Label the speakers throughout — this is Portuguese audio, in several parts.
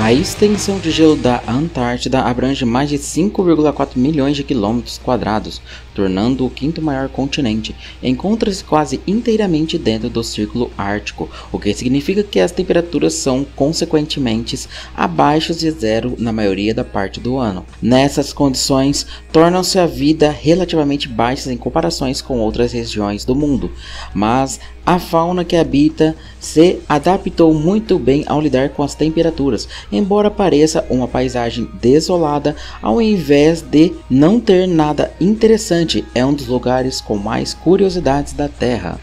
Speaker 1: A extensão de gelo da Antártida abrange mais de 5,4 milhões de quilômetros quadrados, tornando-o o quinto maior continente. Encontra-se quase inteiramente dentro do Círculo Ártico, o que significa que as temperaturas são consequentemente abaixo de zero na maioria da parte do ano. Nessas condições, tornam-se a vida relativamente baixas em comparações com outras regiões do mundo, mas a fauna que habita se adaptou muito bem ao lidar com as temperaturas, embora pareça uma paisagem desolada. Ao invés de não ter nada interessante, é um dos lugares com mais curiosidades da Terra.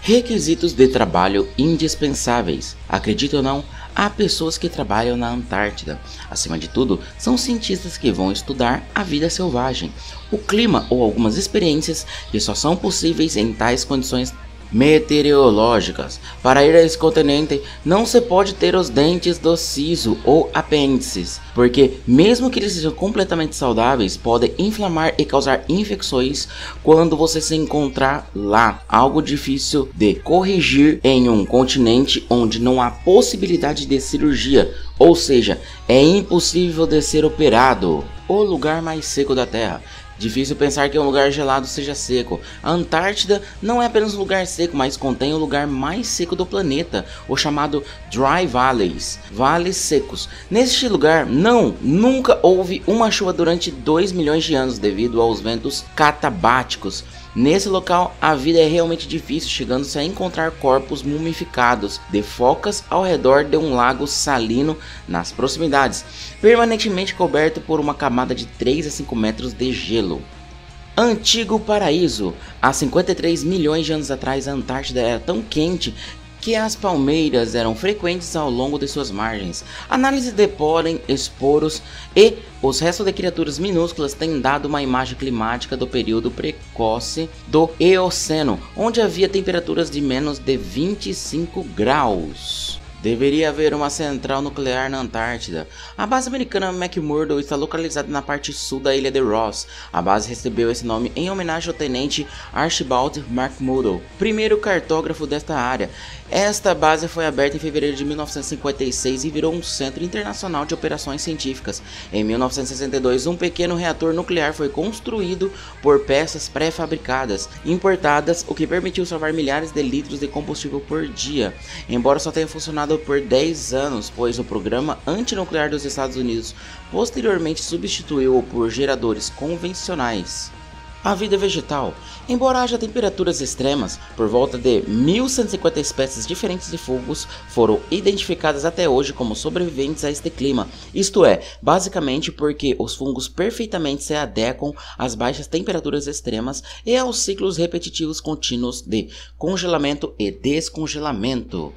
Speaker 1: Requisitos de trabalho indispensáveis. Acredite ou não, há pessoas que trabalham na Antártida. Acima de tudo, são cientistas que vão estudar a vida selvagem, o clima ou algumas experiências que só são possíveis em tais condições meteorológicas. Para ir a esse continente, não se pode ter os dentes do siso ou apêndices, porque mesmo que eles sejam completamente saudáveis, podem inflamar e causar infecções quando você se encontrar lá. Algo difícil de corrigir em um continente onde não há possibilidade de cirurgia, ou seja, é impossível de ser operado. O lugar mais seco da Terra. Difícil pensar que um lugar gelado seja seco. A Antártida não é apenas um lugar seco, mas contém o lugar mais seco do planeta, o chamado Dry Valleys, vales secos. Neste lugar, nunca houve uma chuva durante 2 milhões de anos devido aos ventos catabáticos. Nesse local, a vida é realmente difícil, chegando-se a encontrar corpos mumificados de focas ao redor de um lago salino nas proximidades, permanentemente coberto por uma camada de 3 a 5 metros de gelo. Antigo paraíso. Há 53 milhões de anos atrás, a Antártida era tão quente que as palmeiras eram frequentes ao longo de suas margens. Análise de pólen, esporos e os restos de criaturas minúsculas têm dado uma imagem climática do período precoce do Eoceno, onde havia temperaturas de menos de 25 graus. Deveria haver uma central nuclear na Antártida. A base americana McMurdo está localizada na parte sul da ilha de Ross. A base recebeu esse nome em homenagem ao tenente Archibald McMurdo, primeiro cartógrafo desta área. Esta base foi aberta em fevereiro de 1956 e virou um centro internacional de operações científicas. Em 1962, um pequeno reator nuclear foi construído por peças pré-fabricadas, importadas, o que permitiu salvar milhares de litros de combustível por dia. Embora só tenha funcionado por 10 anos, pois o programa antinuclear dos Estados Unidos posteriormente substituiu-o por geradores convencionais. A vida vegetal. Embora haja temperaturas extremas, por volta de 1.150 espécies diferentes de fungos foram identificadas até hoje como sobreviventes a este clima. Isto é, basicamente porque os fungos perfeitamente se adequam às baixas temperaturas extremas e aos ciclos repetitivos contínuos de congelamento e descongelamento.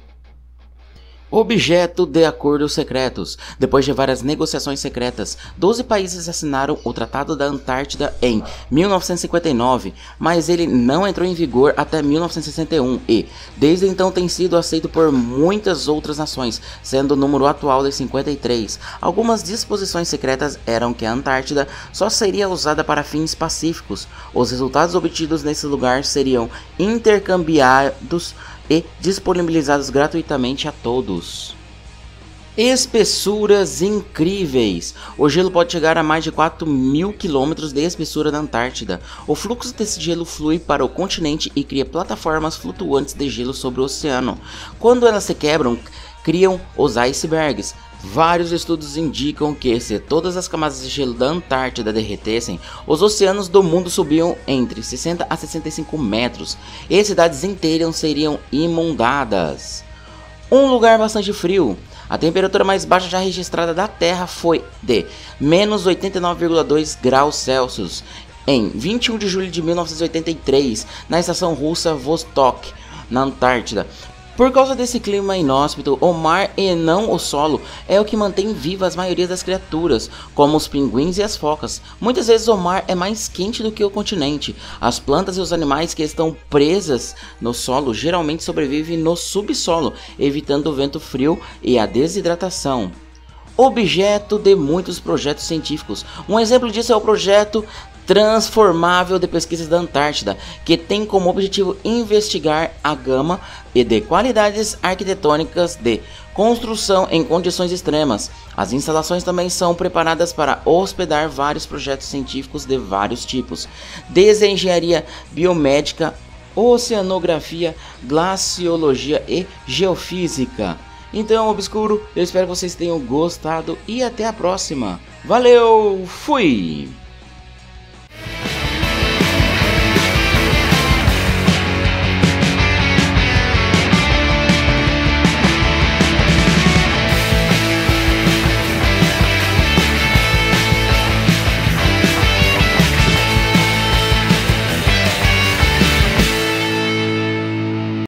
Speaker 1: Objeto de acordos secretos. Depois de várias negociações secretas, 12 países assinaram o Tratado da Antártida em 1959, mas ele não entrou em vigor até 1961 e, desde então, tem sido aceito por muitas outras nações, sendo o número atual de 53. Algumas disposições secretas eram que a Antártida só seria usada para fins pacíficos. Os resultados obtidos nesse lugar seriam intercambiados e disponibilizados gratuitamente a todos. Espessuras incríveis. O gelo pode chegar a mais de 4.000 km de espessura na Antártida. O fluxo desse gelo flui para o continente e cria plataformas flutuantes de gelo sobre o oceano. Quando elas se quebram, criam os icebergs. Vários estudos indicam que se todas as camadas de gelo da Antártida derretessem, os oceanos do mundo subiam entre 60 a 65 metros e cidades inteiras seriam inundadas. Um lugar bastante frio. A temperatura mais baixa já registrada da Terra foi de menos 89,2 graus Celsius em 21 de julho de 1983, na estação russa Vostok, na Antártida. Por causa desse clima inóspito, o mar e não o solo é o que mantém viva as maioria das criaturas, como os pinguins e as focas. Muitas vezes o mar é mais quente do que o continente. As plantas e os animais que estão presas no solo geralmente sobrevivem no subsolo, evitando o vento frio e a desidratação. Objeto de muitos projetos científicos. Um exemplo disso é o projeto transformável de pesquisas da Antártida, que tem como objetivo investigar a gama e de qualidades arquitetônicas de construção em condições extremas. As instalações também são preparadas para hospedar vários projetos científicos de vários tipos, desde a engenharia biomédica, oceanografia, glaciologia e geofísica. Então, Obscuro, eu espero que vocês tenham gostado e até a próxima. Valeu, fui!